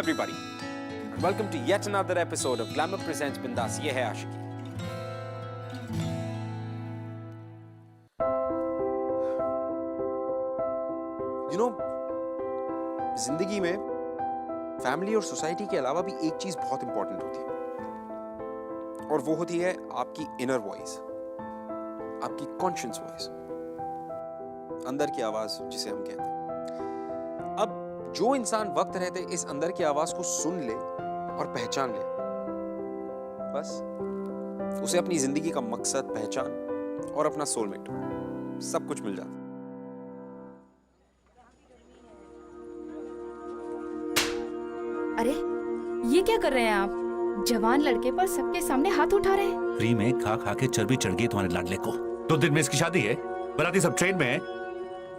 everybody. Welcome to yet another episode of Glamour Presents Bindas. ये है आशिकी. You know, जिंदगी में फैमिली और सोसाइटी के अलावा भी एक चीज बहुत इंपॉर्टेंट होती है और वो होती है आपकी इनर वॉइस, आपकी कॉन्शियस वॉइस, अंदर की आवाज जिसे हम कहते हैं. अब जो इंसान वक्त रहते इस अंदर की आवाज को सुन ले और पहचान ले, बस उसे अपनी जिंदगी का मकसद, पहचान और अपना सोलमेट सब कुछ मिल जाता. अरे ये क्या कर रहे हैं आप? जवान लड़के पर सबके सामने हाथ उठा रहे हैं. फ्री में खा खा के चर्बी चढ़ गई तुम्हारे लाडले को. 2 दिन में इसकी शादी है, बराती सब ट्रेन में है,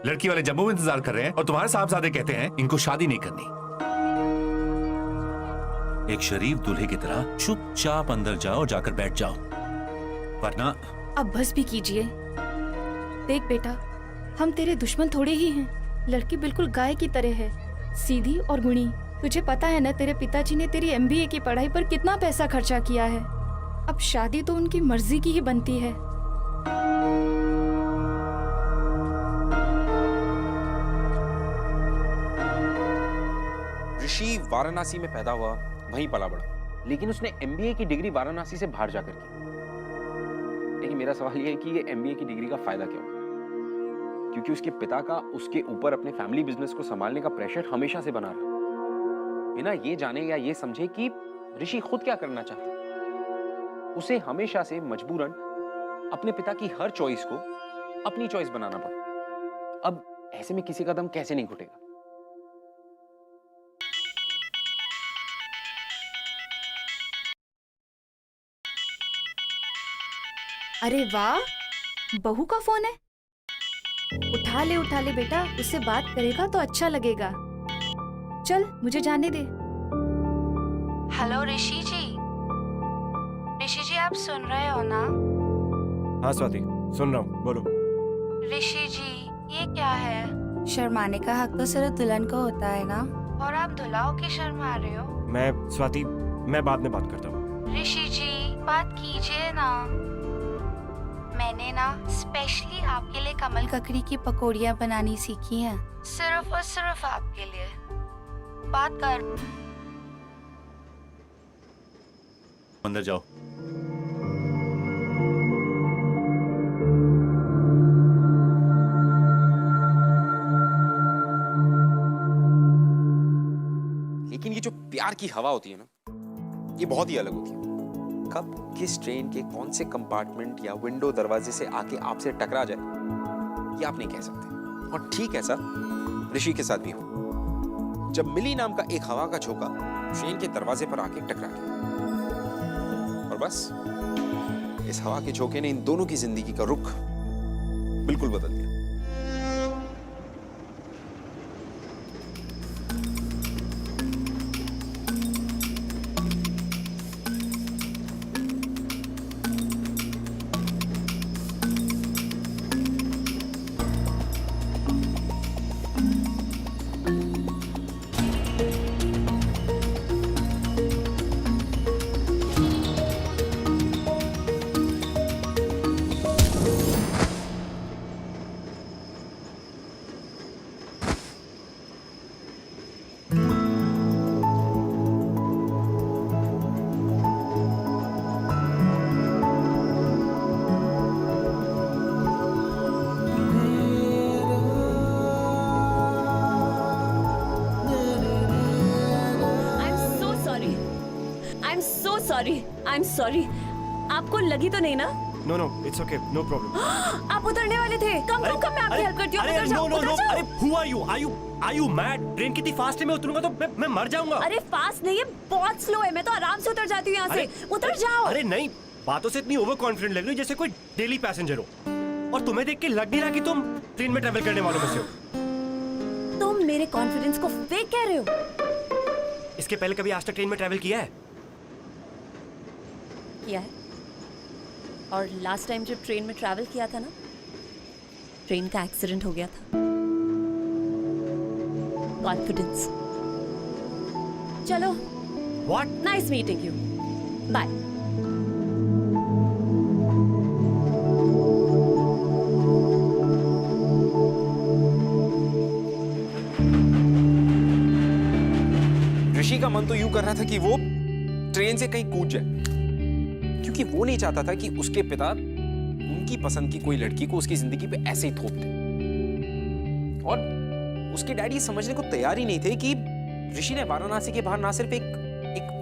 लड़की वाले जम्मू में इंतजार कर रहे हैं और तुम्हारे साहबजादे कहते हैं इनको शादी नहीं करनी. एक शरीफ दूल्हे की तरह चुपचाप अंदर जाओ और जाकर बैठ जाओ, वरना. अब बस भी कीजिए. देख बेटा, हम तेरे दुश्मन थोड़े ही हैं. लड़की बिल्कुल गाय की तरह है, सीधी और गुणी. तुझे पता है ना, तेरे पिताजी ने तेरी MBA की पढ़ाई पर कितना पैसा खर्चा किया है. अब शादी तो उनकी मर्जी की ही बनती है. ऋषि वाराणसी में पैदा हुआ, वहीं पला बड़ा, लेकिन उसने MBA की डिग्री वाराणसी से बाहर जाकर की. लेकिन मेरा सवाल यह है कि ये MBA की डिग्री का फायदा क्या हुआ? क्योंकि उसके पिता का उसके ऊपर अपने फैमिली बिजनेस को संभालने का प्रेशर हमेशा से बना रहा, बिना ये जाने या ये समझे कि ऋषि खुद क्या करना चाहता. उसे हमेशा से मजबूरन अपने पिता की हर चॉइस को अपनी चॉइस बनाना पड़ा. अब ऐसे में किसी का दम कैसे नहीं घुटेगा? अरे वाह, बहू का फोन है. उठा ले बेटा, उससे बात करेगा तो अच्छा लगेगा. चल मुझे जाने दे. हेलो ऋषि जी. ऋषि जी आप सुन रहे हो ना? हाँ स्वाति, सुन रहा हूँ, बोलो. ऋषि जी ये क्या है? शर्माने का हक तो सिर्फ दुल्हन को होता है ना, और आप दूल्हा होके शर्मा रहे हो. मैं स्वाति, मैं बाद में बात करता हूँ. ऋषि जी बात कीजिए ना. मैंने ना स्पेशली आपके लिए कमल ककड़ी की पकौड़ियाँ बनानी सीखी हैं, सिर्फ और सिर्फ आपके लिए. बात कर. अंदर जाओ. लेकिन ये जो प्यार की हवा होती है ना, ये बहुत ही अलग होती है. कब किस ट्रेन के कौन से कंपार्टमेंट या विंडो दरवाजे से आके आपसे टकरा जाए, ये आप नहीं कह सकते. और ठीक ऐसा ऋषि के साथ भी हो. जब मिली नाम का एक हवा का झोंका ट्रेन के दरवाजे पर आके टकरा गया, और बस इस हवा के झोंके ने इन दोनों की जिंदगी का रुख बिल्कुल बदल दिया. I'm sorry. आपको लगी तो नहीं ना? No, it's okay, no problem. आप उतरने वाले थे. कम मैं आपकी हेल्प करती हूँ. उतर जाओ. अरे who are you? Are you mad? Train कितनी फास्ट है, मैं उतरूंगा तो मैं मर जाऊंगा. अरे फास्ट नहीं है, बहुत स्लो है. मैं तो आराम से उतर जाती हूँ यहाँ से. उतर जाओ. अरे नहीं, बातों से इतनी ओवर कॉन्फिडेंट लग रही हो जैसे कोई डेली पैसेंजर हो. और तुम्हें देख के लग नहीं रहा कि तुम ट्रेन में ट्रैवल करने वालों में से हो. तुम मेरे कॉन्फिडेंस को फेक कह रहे हो. इसके पहले कभी आज तक ट्रेन में ट्रैवल किया है? किया है. और लास्ट टाइम जब ट्रेन में ट्रैवल किया था ना, ट्रेन का एक्सीडेंट हो गया था. कॉन्फिडेंस चलो, what? Nice meeting you, bye. Rishi का मन तो यूं कर रहा था कि वो ट्रेन से कहीं कूद जाए, क्योंकि वो नहीं चाहता था कि उसके पिता उनकी पसंद की कोई लड़की को उसकी जिंदगी पे ऐसे ही थोप दे। और उसके डैडी समझने को तैयार ही नहीं थे कि ऋषि ने वाराणसी के बाहर ना सिर्फ एक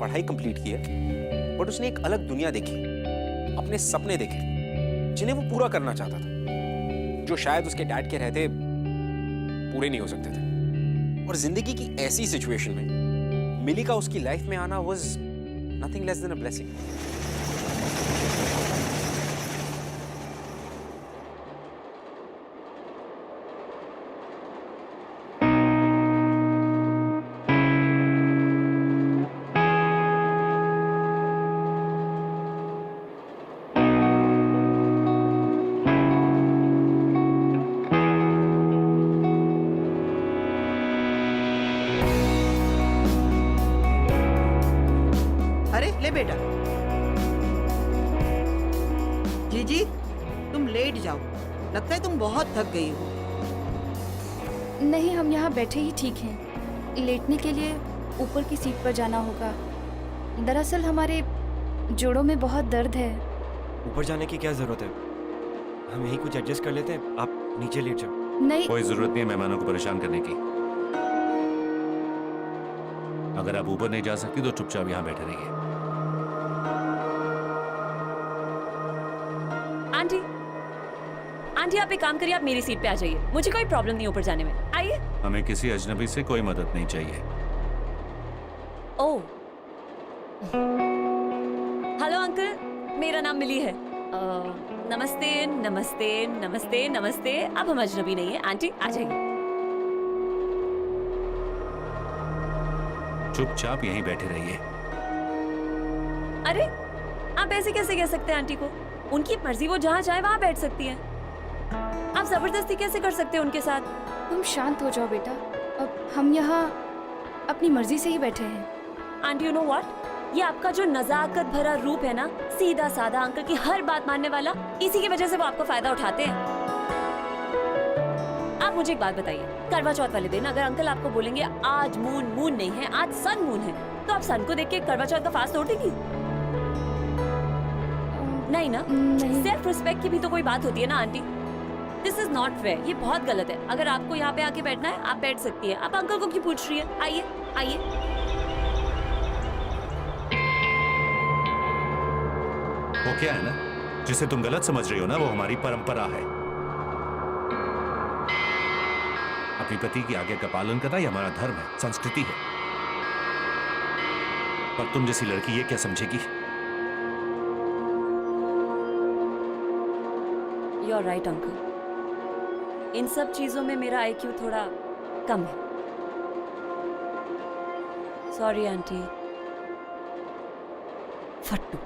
पढ़ाई कंप्लीट की है, बट उसने एक अलग दुनिया देखी, अपने सपने देखे जिन्हें वो पूरा करना चाहता था, जो शायद उसके डैड के रहते पूरे नहीं हो सकते थे। और जिंदगी की ऐसी सिचुएशन में मिली का उसकी लाइफ में आना was nothing less than a blessing. अरे ले बेटा। जीजी तुम लेट जाओ, लगता है तुम बहुत थक गई हो। नहीं, हम यहाँ बैठे ही ठीक हैं। लेटने के लिए ऊपर की सीट पर जाना होगा। दरअसल हमारे जोड़ों में बहुत दर्द है। ऊपर जाने की क्या जरूरत है, हम यहीं कुछ एडजस्ट कर लेते हैं, आप नीचे लेट जाओ। नहीं, कोई जरूरत नहीं है मेहमानों को परेशान करने की। अगर आप ऊपर नहीं जा सकती तो चुपचाप यहाँ बैठे रहिए। आंटी, आंटी आप एक काम करिए, आप मेरी सीट पे आ जाइए, मुझे कोई प्रॉब्लम नहीं ऊपर जाने में। आइए। हमें किसी अजनबी से कोई मदद नहीं चाहिए। ओह, हेलो अंकल, मेरा नाम मिली है। नमस्ते नमस्ते नमस्ते नमस्ते। अब हम अजनबी नहीं है। आंटी आ जाइए। चुपचाप यहीं बैठे रहिए। अरे आप ऐसे कैसे कह सकते हैं आंटी को? उनकी मर्जी, वो जहाँ चाहे वहाँ बैठ सकती है। आप जबरदस्ती कैसे कर सकते हैं उनके साथ? तुम शांत हो जाओ बेटा। अब हम यहाँ अपनी मर्जी से ही बैठे हैं। आंटी यू नो व्हाट, ये आपका जो नजाकत भरा रूप है ना, सीधा साधा अंकल की हर बात मानने वाला, इसी की वजह से वो आपका फायदा उठाते हैं। आप मुझे एक बात बताइए, करवा चौथ वाले दिन अगर अंकल आपको बोलेंगे आज मून नहीं है, आज सन मून है, तो आप सन को देख के करवा चौथ का फास्ट तोड़ देंगी? नहीं ना? नहीं। सेल्फ रिस्पेक्ट की भी तो कोई बात होती है ना aunty. This is not fair, ये बहुत गलत है। अगर आपको यहाँ पे आके बैठना है, आप बैठ सकती है। आप अंकल को क्यों पूछ रही है? आइए आइए। वो क्या है ना, जिसे तुम गलत समझ रही हो ना, वो हमारी परंपरा है। अपने पति की आज्ञा का पालन करना ये हमारा धर्म है, संस्कृति है। पर तुम जैसी लड़की ये क्या समझेगी? यू आर राइट अंकल, इन सब चीजों में मेरा IQ थोड़ा कम है। Sorry aunty. फट्टू।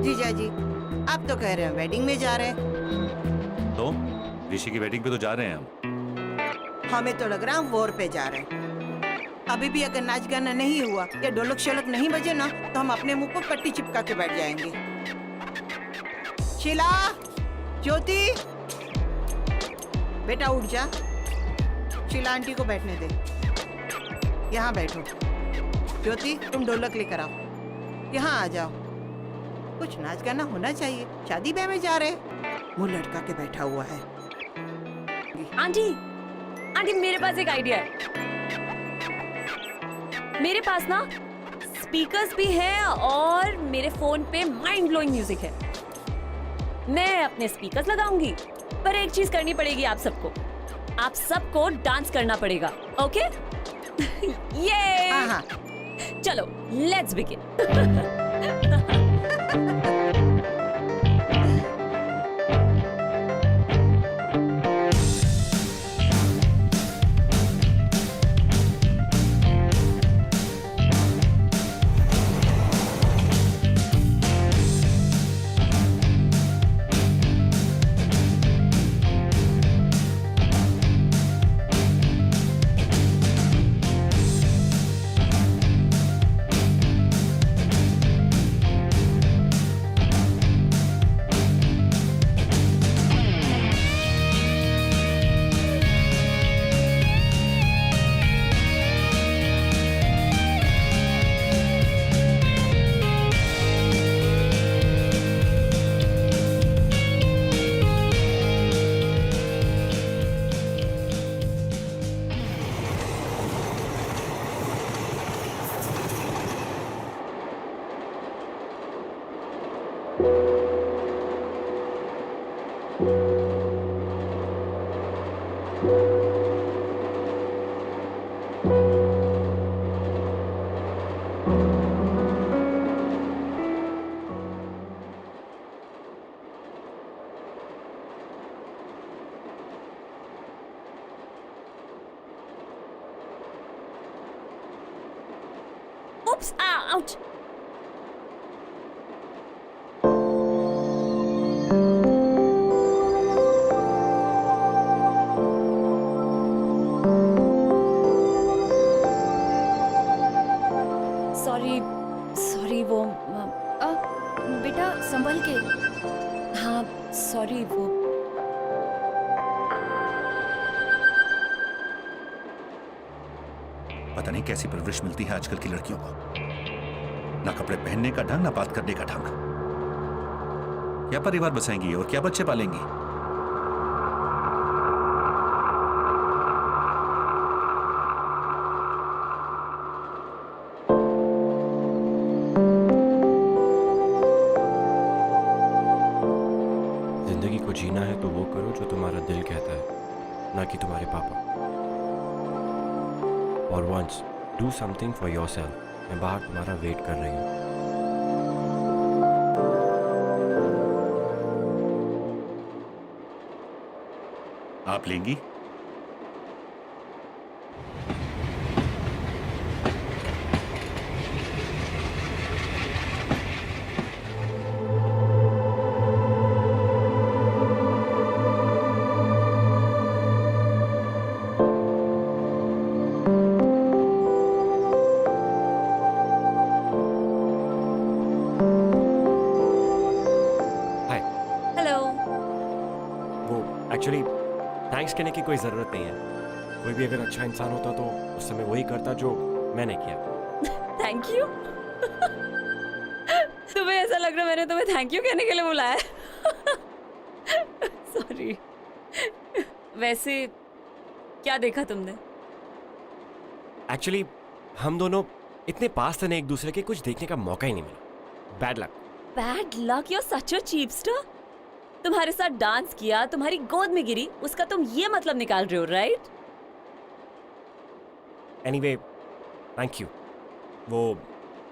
जीजा जी आप तो कह रहे हैं वेडिंग में जा रहे हैं, तो ऋषि की वेडिंग पे तो जा रहे हैं हम। हमें तो लग रहा है वॉर पे जा रहे हैं। अभी भी अगर नाच गाना नहीं हुआ या ढोलक शोलक नहीं बजे ना, तो हम अपने मुंह पर पट्टी चिपका के बैठ जाएंगे। शीला, ज्योति, बेटा उठ जा। शीला आंटी को बैठने दे, यहाँ बैठो। ज्योति तुम ढोलक लेकर आओ, यहाँ आ जाओ। कुछ नाच गाना होना चाहिए, शादी ब्याह में जा रहे, मुंह लटका के बैठा हुआ है। आंटी, आंटी मेरे पास एक आइडिया है। मेरे पास ना स्पीकर्स भी हैं और मेरे फोन पे माइंड ब्लोइंग म्यूजिक है। मैं अपने स्पीकर्स लगाऊंगी, पर एक चीज करनी पड़ेगी आप सबको। आप सबको डांस करना पड़ेगा, ओके? ये हाँ हाँ। चलो let's begin. Oops! Ouch! Sorry वो बेटा संभल के। हाँ सॉरी वो पता नहीं कैसी परवरिश मिलती है आजकल की लड़कियों को। ना कपड़े पहनने का ढंग, ना बात करने का ढंग। क्या परिवार बसाएंगी और क्या बच्चे पालेंगी? जिंदगी को जीना है तो वो करो जो तुम्हारा दिल कहता है, ना कि तुम्हारे पापा। और once do something for yourself. मैं बाहर तुम्हारा वेट कर रही हूँ। आप लेंगी? हाय। हेलो। वो एक्चुअली थैंक्स कहने की कोई ज़रूरत नहीं है। कोई भी अगर अच्छा इंसान होता तो उस समय वही करता जो मैंने किया। Thank you. तुम्हें ऐसा लग रहा है मैंने तुम्हें थैंक यू कहने के लिए बुलाया। सॉरी। वैसे क्या देखा तुमने? एक्चुअली हम दोनों इतने पास थे ना एक दूसरे के, कुछ देखने का मौका ही नहीं मिला। Bad luck. Bad luck, you are such a cheapster. तुम्हारे साथ डांस किया, तुम्हारी गोद में गिरी, उसका तुम ये मतलब निकाल रहे हो, राइट? Anyway thank you. वो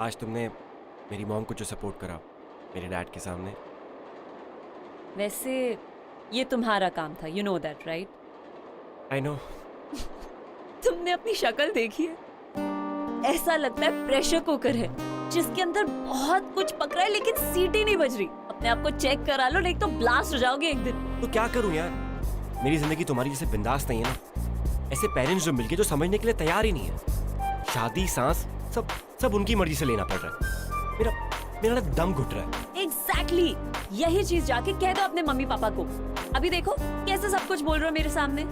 आज तुमने मेरी मॉम को जो सपोर्ट करा मेरे डैड के सामने। वैसे ये तुम्हारा काम था, you know that, right? I know. तुमने अपनी शक्ल देखी है? ऐसा लगता है प्रेशर कुकर है जिसके अंदर बहुत कुछ पक रहा है लेकिन सीटी नहीं बज रही। अपने आप को चेक करा लो, नहीं तो ब्लास्ट हो जाओगे एक दिन। तो क्या करूं यार, मेरी जिंदगी तुम्हारी जैसे बिंदास नहीं है ना। ऐसे पेरेंट्स जो मिलके जो समझने के लिए तैयार ही नहीं है। शादी, सांस, सब उनकी मर्जी से लेना पड़ रहा है। मेरा दम घुट रहा है। एग्जैक्टली यही चीज जाके कह दो अपने मम्मी पापा को। अभी देखो कैसे सब कुछ बोल रहे हो मेरे सामने।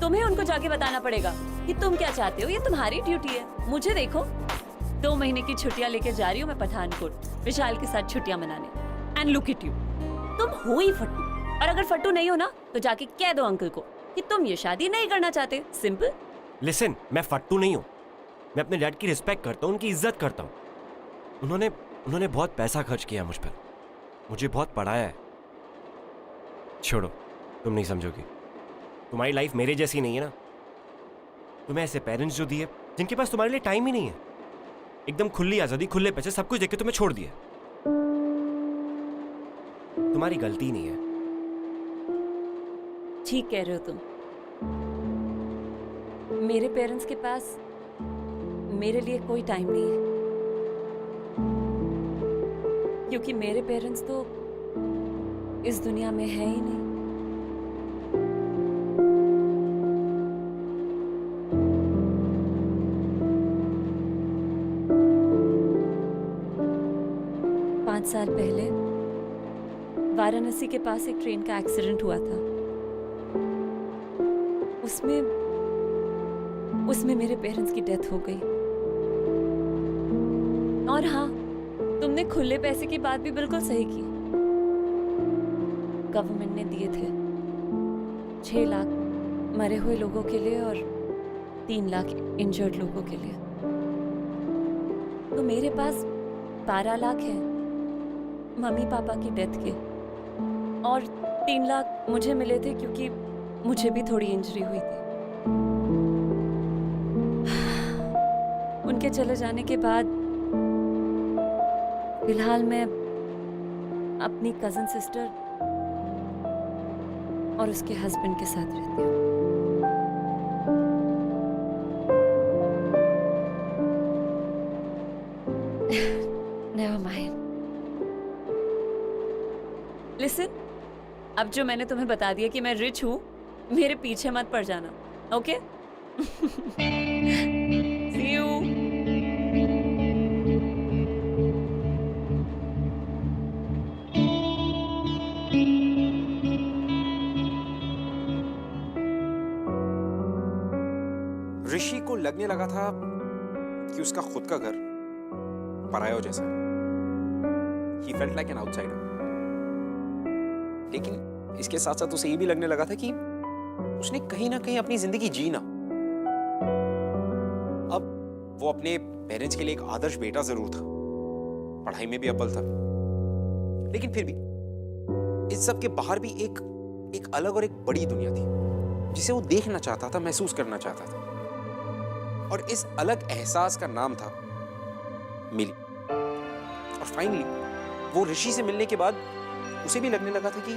तुम्हें उनको जाके बताना पड़ेगा कि तुम क्या चाहते हो, ये तुम्हारी ड्यूटी है। मुझे देखो 2 महीने की छुट्टियां लेके जा रही हूँ मैं पठानकोट, विशाल के साथ छुट्टियां मनाने। एंड लुक एट यू, तुम हो ही फट्टू। और अगर फट्टू नहीं हो ना तो जाके कह दो अंकल को कि तुम ये शादी नहीं करना चाहते। सिंपल। लिसन, मैं फट्टू नहीं हूँ। मैं अपने डैड की रिस्पेक्ट करता हूँ, उनकी इज्जत करता हूँ। उन्होंने बहुत पैसा खर्च किया मुझ पर, मुझे बहुत पढ़ाया है। छोड़ो, तुम नहीं समझोगी। तुम्हारी लाइफ मेरे जैसी नहीं है ना। तुम्हें ऐसे पेरेंट्स जो दिए जिनके पास तुम्हारे लिए टाइम ही नहीं है। एकदम खुली आजादी, खुले पैसे, सब कुछ देके तुम्हें छोड़ दिया। तुम्हारी गलती नहीं है। ठीक कह रहे हो तुम। मेरे पेरेंट्स के पास मेरे लिए कोई टाइम नहीं है, क्योंकि मेरे पेरेंट्स तो इस दुनिया में है ही नहीं। पाँच साल पहले वाराणसी के पास एक ट्रेन का एक्सीडेंट हुआ था। उसमें मेरे पेरेंट्स की डेथ हो गई। और हाँ, तुमने खुले पैसे की बात भी बिल्कुल सही की। गवर्नमेंट ने दिए थे 6 लाख मरे हुए लोगों के लिए और 3 लाख इंजर्ड लोगों के लिए। तो मेरे पास 12 लाख है मम्मी पापा की डेथ के, और 3 लाख मुझे मिले थे क्योंकि मुझे भी थोड़ी इंजरी हुई थी। उनके चले जाने के बाद फिलहाल मैं अपनी कजन सिस्टर और उसके हस्बैंड के साथ रहती हूँ। Never mind. Listen, अब जो मैंने तुम्हें बता दिया कि मैं रिच हूँ, मेरे पीछे मत पड़ जाना, ओके? See you. ऋषि को लगने लगा था कि उसका खुद का घर पराया जैसा है। He felt like an outsider. लेकिन इसके साथ साथ उसे ये भी लगने लगा था कि उसने कहीं ना कहीं अपनी जिंदगी जीना। अब वो अपने पेरेंट्स के लिए एक आदर्श बेटा जरूर था, पढ़ाई में भी अव्वल था, लेकिन फिर भी इस सब के बाहर भी एक अलग और एक बड़ी दुनिया थी जिसे वो देखना चाहता था, महसूस करना चाहता था। और इस अलग एहसास का नाम था मिली। और फाइनली वो ऋषि से मिलने के बाद उसे भी लगने लगा था कि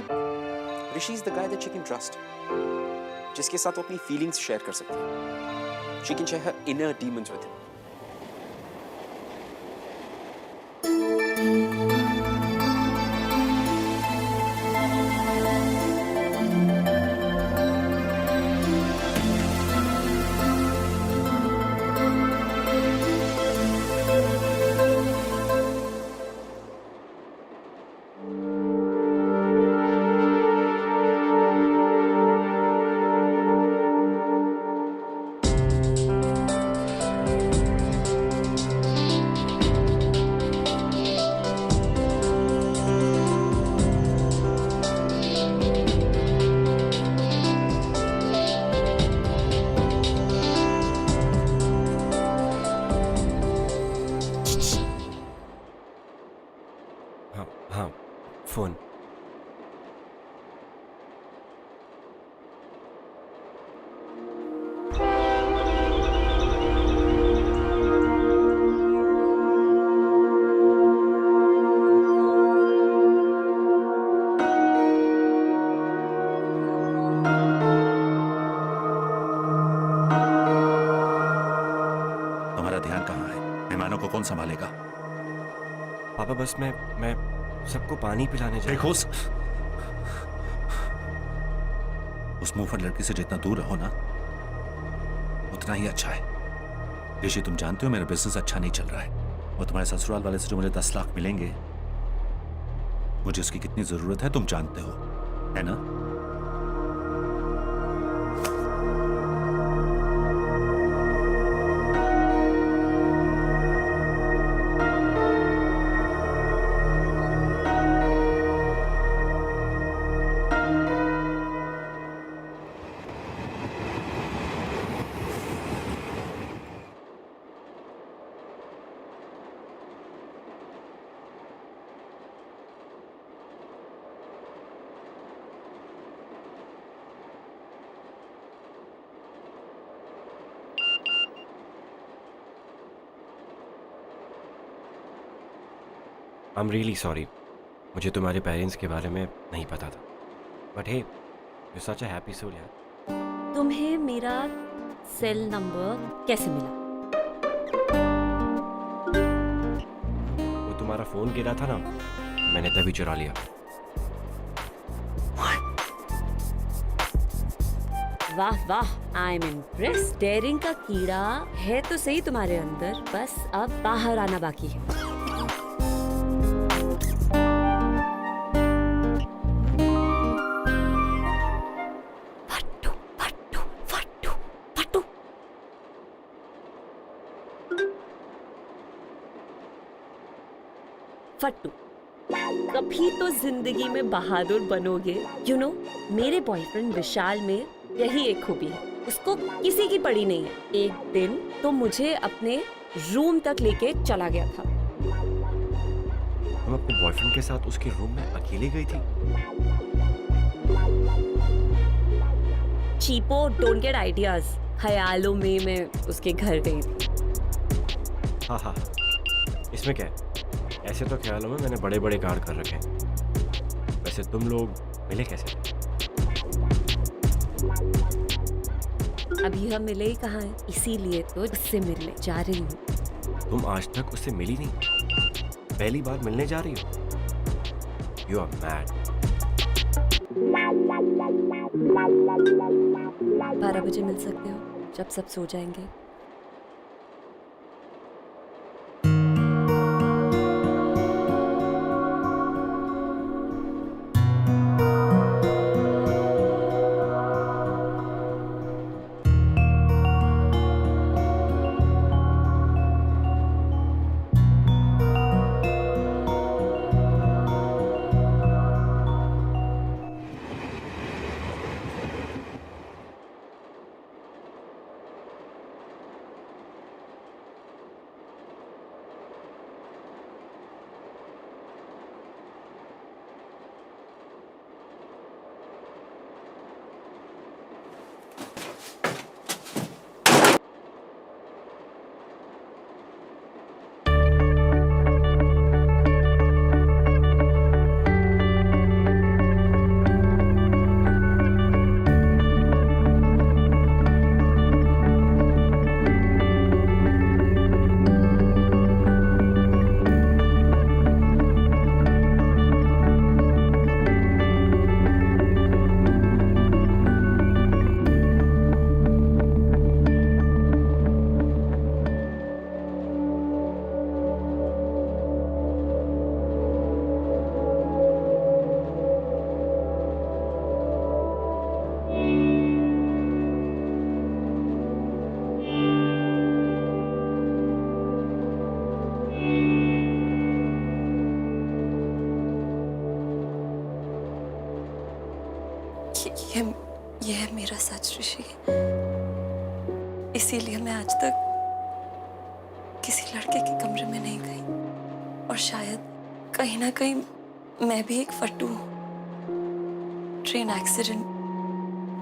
Rishi is the guy that she can trust, जिसके साथ वो अपनी फीलिंग्स शेयर कर सकती है। She can share her inner demons with him. हाँ, फोन। तुम्हारा ध्यान कहाँ है? मेहमानों को कौन संभालेगा? पापा बस मैं सबको पानी पिलाने जा देखो, उस मुंहफट लड़की से जितना दूर रहो ना, उतना ही अच्छा है। ऋषि, तुम जानते हो मेरा बिजनेस अच्छा नहीं चल रहा है, और तुम्हारे ससुराल वाले से जो मुझे 10 लाख मिलेंगे, मुझे उसकी कितनी जरूरत है तुम जानते हो, है ना? I'm really sorry. मुझे तुम्हारे पेरेंट्स के बारे में नहीं पता था। But hey, you're such a happy soul यार। तुम्हें मेरा सेल नंबर कैसे मिला? वो तुम्हारा फोन गिरा था ना, मैंने तभी चुरा लिया। वाह वाह, आई एम इम्प्रेस। डेयरिंग का कीड़ा है तो सही तुम्हारे अंदर, बस अब बाहर आना बाकी है। फट्टू, कभी तो जिंदगी में बहादुर बनोगे। यू नो, मेरे बॉयफ्रेंड विशाल में यही एक खूबी है, उसको किसी की पड़ी नहीं है। एक दिन तो मुझे अपने रूम तक लेके चला गया था। तुम अपने बॉयफ्रेंड के साथ उसके रूम में अकेली गई थी? चीपो, डोंट गेट आइडियाज। ख्यालों में मैं उसके घर गई थी। हाँ हाँ, इसमें क्या है? ऐसे तो ख्यालों में मैंने बड़े बड़े कांड कर रखे हैं। वैसे तुम लोग मिले कैसे थे? अभी हम मिले ही कहाँ हैं, इसीलिए तो उससे मिलने जा रही हूँ। तुम आज तक उससे मिली नहीं, पहली बार मिलने जा रही हो। You are mad. 12 बजे मिल सकते हो, जब सब सो जाएंगे। ये है मेरा सच ऋषि। इसीलिए मैं आज तक किसी लड़के के कमरे में नहीं गई, और शायद कहीं ना कहीं मैं भी एक फट्टू हूँ। ट्रेन एक्सीडेंट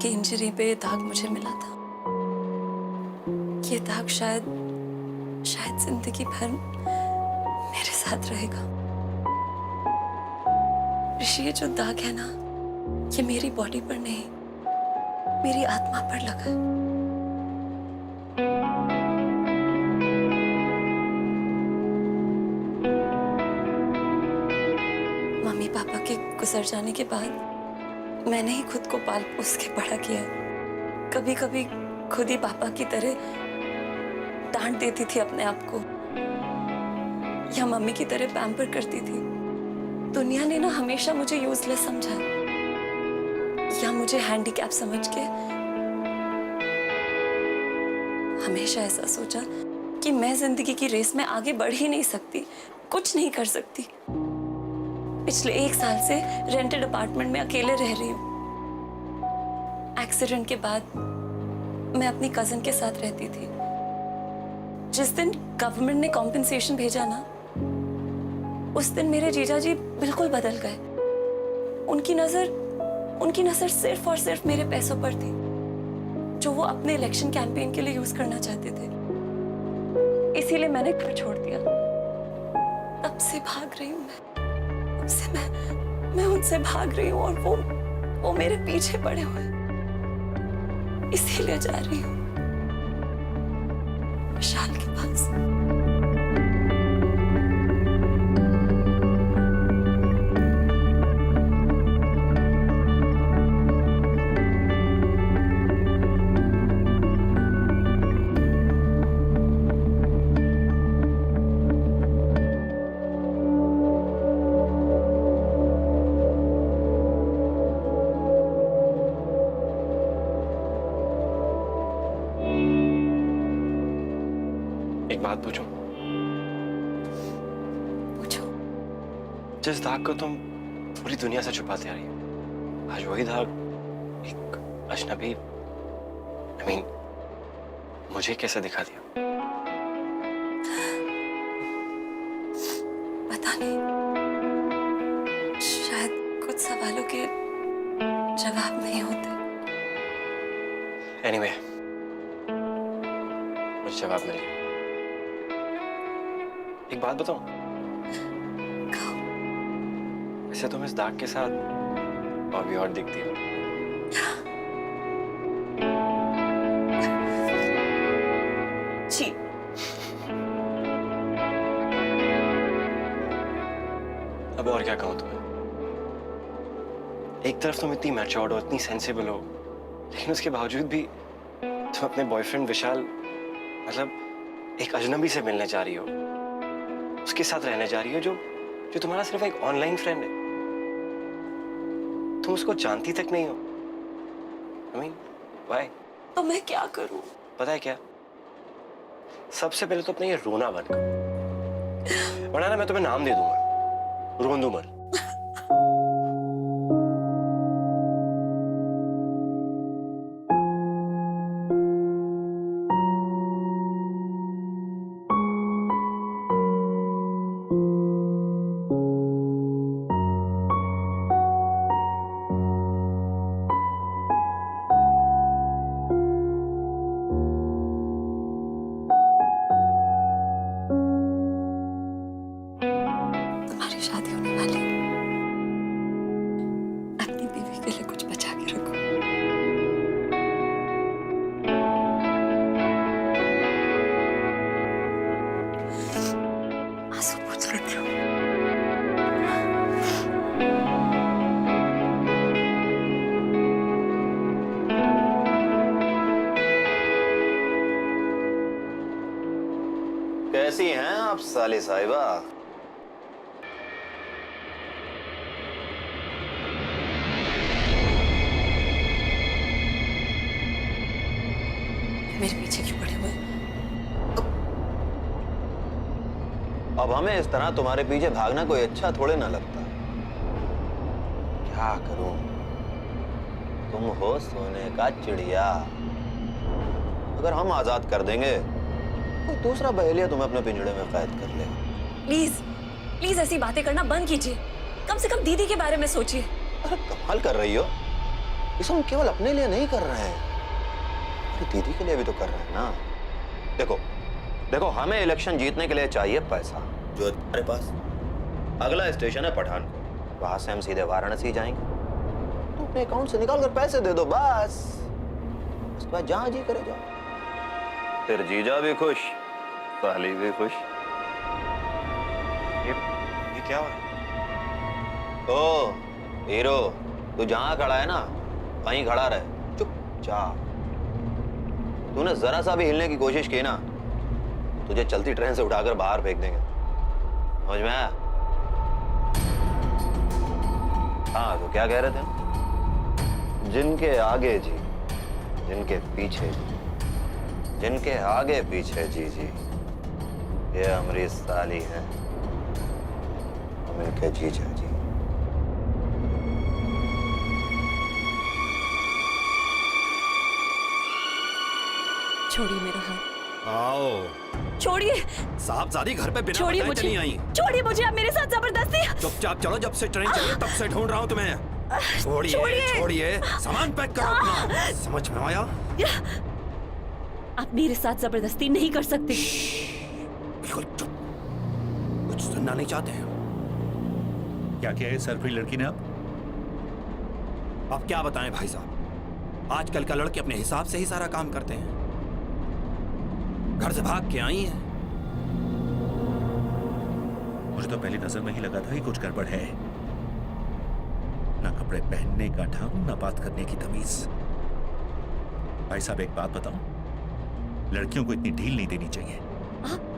की इंजरी पे ये दाग मुझे मिला था। ये दाग शायद जिंदगी भर मेरे साथ रहेगा। ऋषि, ये जो दाग है ना, ये मेरी बॉडी पर नहीं, मेरी आत्मा पर लगा है। मम्मी पापा के गुजर जाने के बाद मैंने ही खुद को पाल पोस के बड़ा किया। कभी कभी खुद ही पापा की तरह डांट देती थी अपने आप को, या मम्मी की तरह पैम्पर करती थी। दुनिया ने ना हमेशा मुझे यूजलेस समझा, या मुझे हैंडीकैप समझ के हमेशा ऐसा सोचा कि मैं जिंदगी की रेस में आगे बढ़ ही नहीं सकती, कुछ नहीं कर सकती। पिछले 1 साल से रेंटेड अपार्टमेंट में अकेले रह रही हूँ। एक्सीडेंट के बाद मैं अपनी कजिन के साथ रहती थी। जिस दिन गवर्नमेंट ने कॉम्पेंसेशन भेजा ना, उस दिन मेरे जीजा जी बिल्कुल बदल गए। उनकी नजर सिर्फ और सिर्फ मेरे पैसों पर थी, जो वो अपने इलेक्शन कैंपेन के लिए यूज करना चाहते थे। इसीलिए मैंने घर छोड़ दिया। तब से भाग रही हूँ मैं उनसे भाग रही हूँ, और वो मेरे पीछे पड़े हुए हैं। इसीलिए जा रही हूँ विशाल के पास। एक बात पूछूं? पूछो। जिस दाग को तुम पूरी दुनिया से छुपाते आ रही हो, आज वही दाग एक अजनबी, मुझे कैसे दिखा दिया? पता नहीं, शायद कुछ सवालों के जवाब नहीं होते। एनीवे, मुझे जवाब मिल गया। एक बात बताऊं? कहो। वैसे तुम इस दाग के साथ और भी और दिखती हो। छी। अब और क्या कहूँ तुम्हें। एक तरफ तुम इतनी मैच्योर्ड हो, इतनी सेंसिबल हो, लेकिन उसके बावजूद भी तुम अपने बॉयफ्रेंड विशाल मतलब एक अजनबी से मिलने जा रही हो, उसके साथ रहने जा रही हो जो जो तुम्हारा सिर्फ एक ऑनलाइन फ्रेंड है। तुम उसको जानती तक नहीं हो। I mean, why? तो मैं क्या करूं? पता है क्या, सबसे पहले तो अपना ये रोना बंद करो, वरना ना मैं तुम्हें नाम दे दूंगा, रोंदूमल। तुम्हारी शादी होने वाली है। अपनी बीवी के लिए कुछ बचा के रखो। आंसू पोंछ लेती हूँ। कैसी हैं आप साली साहिबा? मेरे पीछे क्यों पड़े हुए? अब हमें इस तरह तुम्हारे पीछे भागना कोई अच्छा थोड़े ना लगता। क्या करूं? तुम हो सोने का चिड़िया। अगर हम आजाद कर देंगे, कोई दूसरा बहेलिया तुम्हें अपने पिंजड़े में कैद कर ले। प्लीज प्लीज ऐसी बातें करना बंद कीजिए। कम से कम दीदी के बारे में सोचिए। अरे कमाल कर रही हो। इसे हम केवल अपने लिए नहीं कर रहे हैं, दीदी के लिए भी तो कर रहे हैं ना। देखो देखो, हमें इलेक्शन जीतने के लिए चाहिए पैसा, जो तुम्हारे पास। अगला स्टेशन है पठानकोट, वहां से हम सीधे वाराणसी जाएंगे। तो अपने अकाउंट से निकाल कर पैसे दे दो, बस। उसके बाद जहां जी करे जाओ। फिर जीजा भी खुश, साली भी खुश। ये क्या हो रहा है? ओ हीरो, तू जहां खड़ा है ना, वहीं खड़ा रहे, चुपचाप। तूने जरा सा भी हिलने की कोशिश की ना, तुझे चलती ट्रेन से उठाकर बाहर फेंक देंगे। समझ में आया? हाँ, तो क्या कह रहे थे? जिनके आगे जी, जिनके पीछे जी, जिनके आगे पीछे जी जी, ये हमारी साली है, हम इनके जीजा जी। छोड़िए मेरा हाथ। आओ। छोड़िए। साहबजादी घर पे बिना छोड़िए बताए मुझे। चली आई। छोड़िए मुझे, आप मेरे साथ जबरदस्ती। चुपचाप चलो, जब से ट्रेन चली तब से ढूंढ रहा हूँ तुम्हें। छोड़िए छोड़िए। छोड़िए, सामान पैक करो अपना। समझ में आया? आप मेरे साथ जबरदस्ती नहीं कर सकते। बिल्कुल चुप, कुछ सुनना नहीं चाहते हैं। क्या किया है सरफरी लड़की ने? अब क्या बताएं भाई साहब, आजकल का लड़के अपने हिसाब से ही सारा काम करते हैं। घर से भाग के आई है। मुझे तो पहली नजर में ही लगा था कि कुछ गड़बड़ है। ना कपड़े पहनने का ढंग, ना बात करने की तमीज। भाई साहब एक बात बताऊं, लड़कियों को इतनी ढील नहीं देनी चाहिए।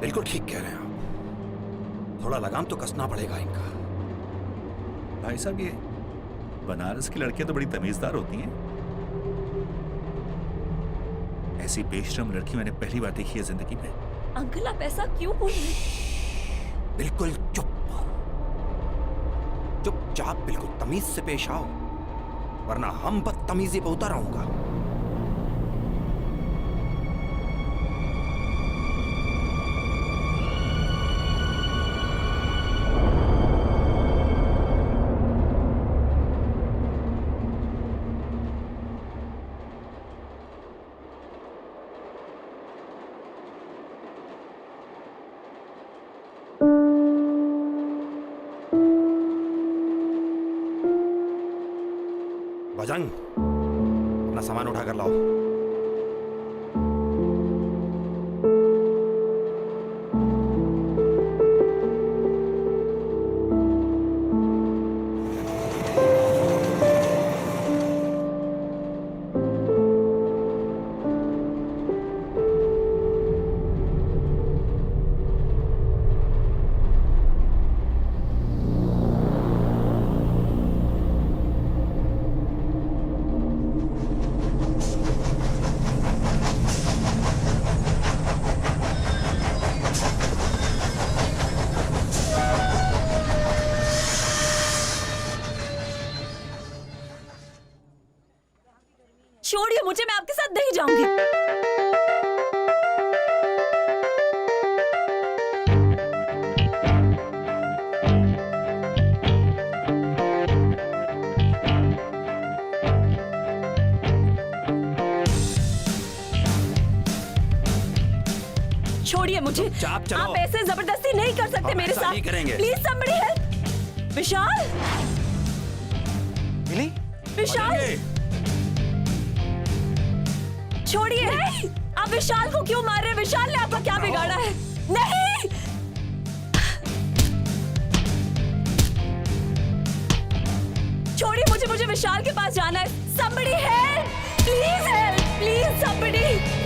बिल्कुल ठीक कह रहे हैं आप, थोड़ा लगाम तो कसना पड़ेगा इनका। भाई साहब ये बनारस की लड़कियां तो बड़ी तमीजदार होती हैं। ऐसी बेशरम लड़की मैंने पहली बार देखी है जिंदगी में। अंकल आप ऐसा क्यों बोल रहे हैं? बिल्कुल चुप, चुपचाप बिल्कुल तमीज से पेश आओ, वरना हम बदतमीजी पे उतर आऊंगा। बजंग, अपना सामान उठा कर लाओ। मुझे, मैं आपके साथ नहीं जाऊंगी। छोड़िए मुझे। चुपचाप चलो। आप ऐसे जबरदस्ती नहीं कर सकते हम मेरे ऐसा साथ। नहीं करेंगे। Please somebody help. Vishal, Mili? Vishal, छोड़िए। आप विशाल को क्यों मार रहे हैं? विशाल ने आपका क्या बिगाड़ा है? नहीं, छोड़िए मुझे, मुझे विशाल के पास जाना है। Somebody help, please somebody.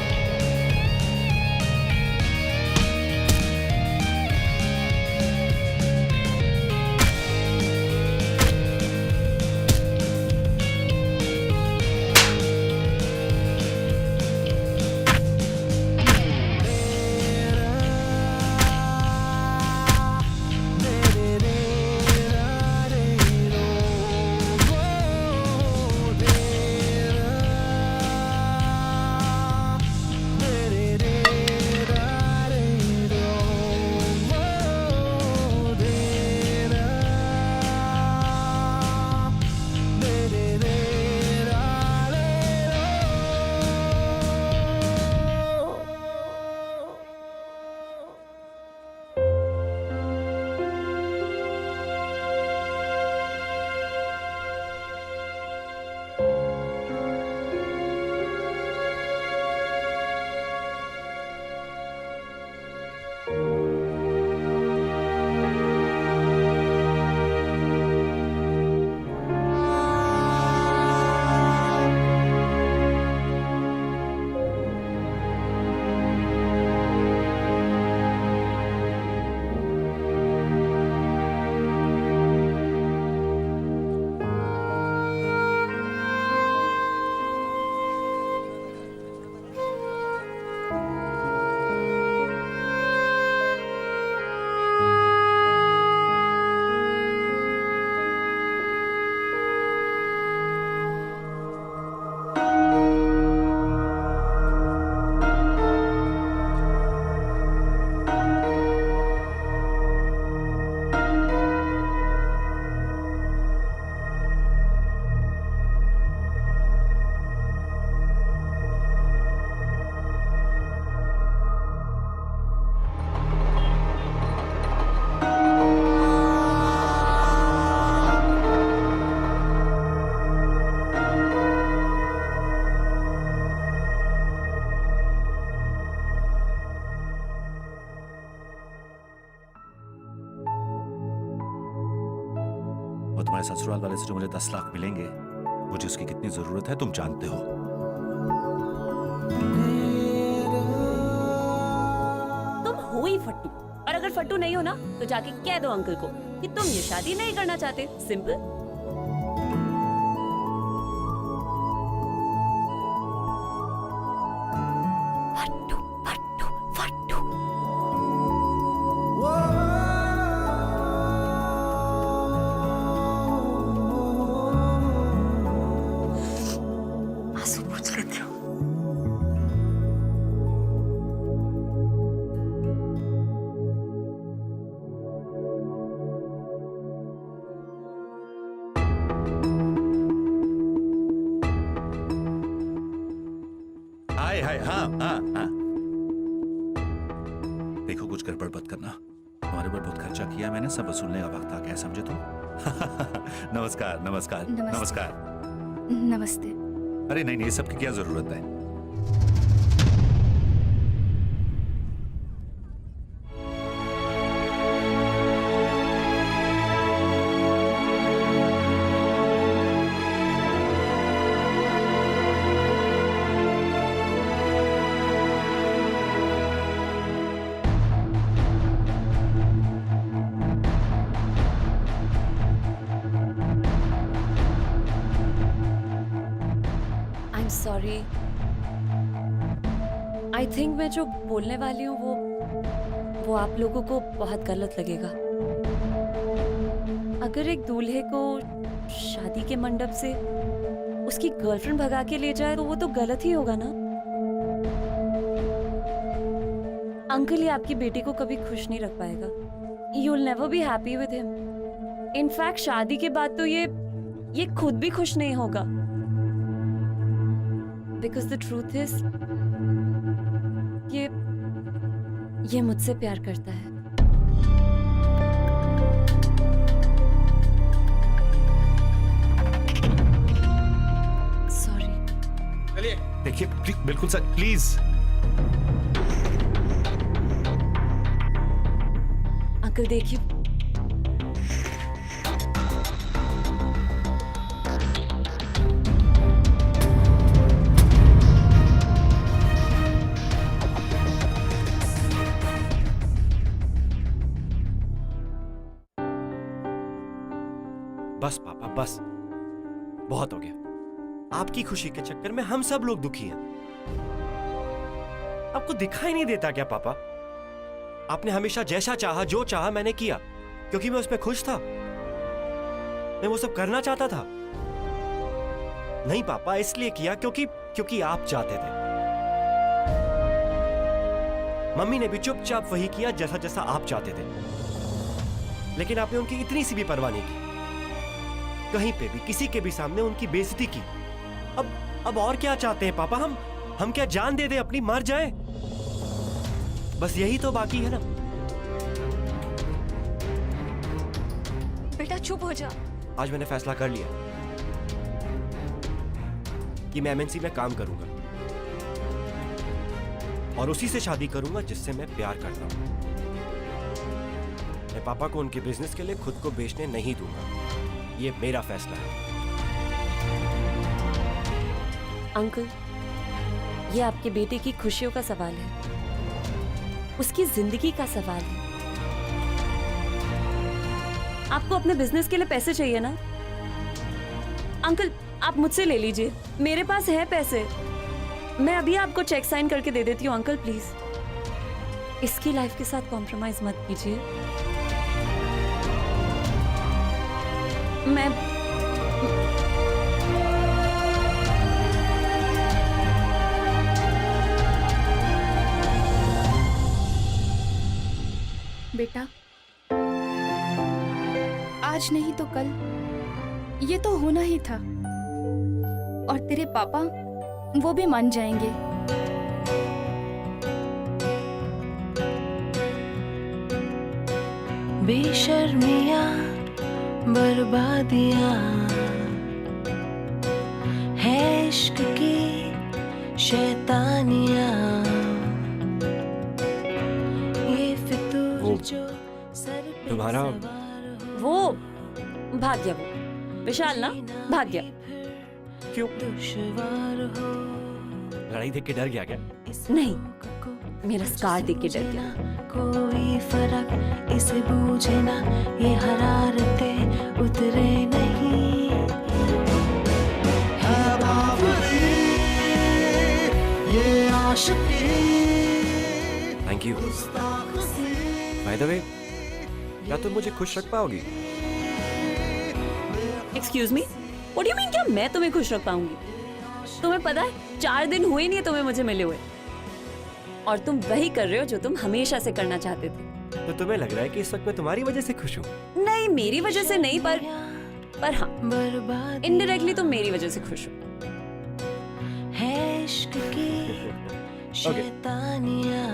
और तुम्हारे ससुराल वाले से जो मुझे 10 लाख मिलेंगे, मुझे उसकी कितनी जरूरत है तुम जानते हो। तुम हो ही फट्टू, और अगर फट्टू नहीं हो ना तो जाके कह दो अंकल को कि तुम ये शादी नहीं करना चाहते। सिंपल। फट्टू फट्टू फट्टू। आंसू पूछ लेती हूँ। हाय हाय, हाँ हाँ हाँ। देखो कुछ गड़बड़ मत करना, तुम्हारे ऊपर बहुत खर्चा किया मैंने, सब वसूलने का वक्त आ गया, समझे तुम? नमस्कार नमस्कार नमस्ते। नमस्कार। नमस्ते। अरे नहीं नहीं, सबकी क्या जरूरत है। I am sorry. I think मैं जो बोलने वाली हूँ वो आप लोगों को बहुत गलत लगेगा। अगर एक दूल्हे को शादी के मंडप से उसकी गर्लफ्रेंड भगा के ले जाए तो वो तो गलत ही होगा ना। अंकल ये आपकी बेटी को कभी खुश नहीं रख पाएगा। You will never be happy with him. In fact शादी के बाद तो ये खुद भी खुश नहीं होगा। बिकॉज द ट्रूथ इज ये मुझसे प्यार करता है। सॉरी। चलिए देखिए बिल्कुल सर, प्लीज। अंकल देखिए, बस पापा बस, बहुत हो गया। आपकी खुशी के चक्कर में हम सब लोग दुखी हैं। आपको दिखाई नहीं देता क्या पापा? आपने हमेशा जैसा चाहा, जो चाहा मैंने किया, क्योंकि मैं उसमें खुश था। मैं वो सब करना चाहता था। नहीं पापा, इसलिए किया क्योंकि आप चाहते थे। मम्मी ने भी चुपचाप वही किया जैसा जैसा आप चाहते थे, लेकिन आपने उनकी इतनी सी भी परवाह नहीं की। कहीं पे भी किसी के भी सामने उनकी बेइज्जती की। अब और क्या चाहते हैं पापा? हम क्या जान दे दें, अपनी मर जाए? बस यही तो बाकी है ना। बेटा चुप हो जा। आज मैंने फैसला कर लिया कि मैं एमएनसी में काम करूंगा और उसी से शादी करूंगा जिससे मैं प्यार करता हूं। मैं पापा को उनके बिजनेस के लिए खुद को बेचने नहीं दूंगा। ये मेरा फैसला है। अंकल ये आपके बेटे की खुशियों का सवाल है, उसकी जिंदगी का सवाल है। आपको अपने बिजनेस के लिए पैसे चाहिए ना अंकल, आप मुझसे ले लीजिए, मेरे पास है पैसे। मैं अभी आपको चेक साइन करके दे देती हूँ। अंकल प्लीज इसकी लाइफ के साथ कॉम्प्रोमाइज मत कीजिए। मैं बेटा आज नहीं तो कल ये तो होना ही था, और तेरे पापा वो भी मान जाएंगे। बेशर्मियाँ बर्बादियाँ है इश्क की शैतानियाँ, ये फितूर जो सर पे तुम्हारा वो भाग गया, वो विशाल ना भाग गया। क्यों? दुश्वार हो लड़ाई देख के डर गया क्या? नहीं, मेरा स्कार देख के डर गया। कोई फर्क इसे बूझे ना, ये हरारतें उतरे नहीं। है बावरी ये आशिकी। Thank you. By the way, क्या तुम मुझे खुश रख पाओगी? Excuse me, what do you mean? क्या मैं तुम्हें खुश रख पाऊंगी? तुम्हें पता है 4 दिन हुए नहीं है तुम्हें मुझे मिले हुए, और तुम वही कर रहे हो जो तुम हमेशा से करना चाहते थे। तो तुम्हें लग रहा है कि इस वक्त मैं तुम्हारी वजह से खुश हूँ? नहीं, मेरी वजह से नहीं, पर हाँ, इनडायरेक्टली तुम मेरी वजह से खुश हो। है इश्क की शैतानियाँ,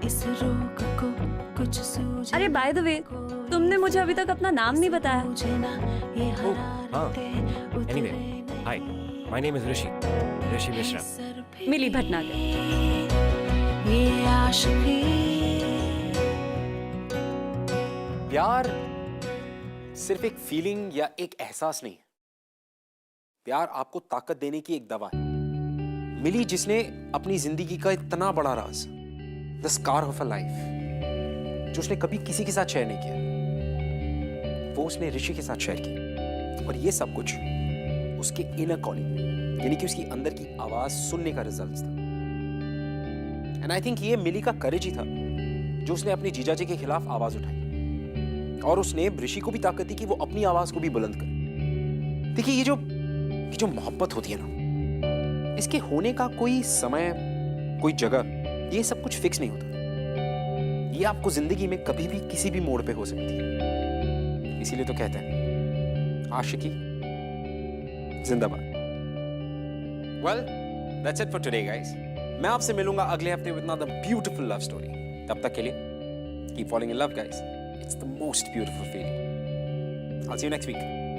इस रोग को कुछ सूझे। अरे बाय द वे, तुमने मुझे अभी तक अपना नाम नहीं बताया। Anyway, hi, my name is Rishi Mishra. Mili Bhatnagar. ये आशिकी। प्यार सिर्फ एक फीलिंग या एक एहसास नहीं है। प्यार आपको ताकत देने की एक दवा है। मिली जिसने अपनी जिंदगी का इतना बड़ा राज, the scar of a life, जो उसने कभी किसी के साथ शेयर नहीं किया, वो उसने ऋषि के साथ शेयर किया। और ये सब कुछ उसके इनर कॉलिंग, यानी कि उसकी अंदर की आवाज सुनने का रिजल्ट था। एंड आई थिंक ये मिली का करेज ही था जो उसने अपने जीजाजी के खिलाफ आवाज उठाई, और उसने ऋषि को भी ताकत दी कि वो अपनी आवाज को भी बुलंद करे। देखिए, ये जो कि जो मोहब्बत होती है ना, इसके होने का कोई समय, कोई जगह, ये सब कुछ फिक्स नहीं होता। ये आपको जिंदगी में कभी भी किसी भी मोड़ पे हो सकती है। इसीलिए तो कहते हैं आशिकी जिंदाबाद। Well, that's it for today guys. मैं आपसे मिलूंगा अगले हफ्ते with another beautiful love story. तब तक के लिए keep following in love guys. It's the most beautiful feeling. I'll see you next week.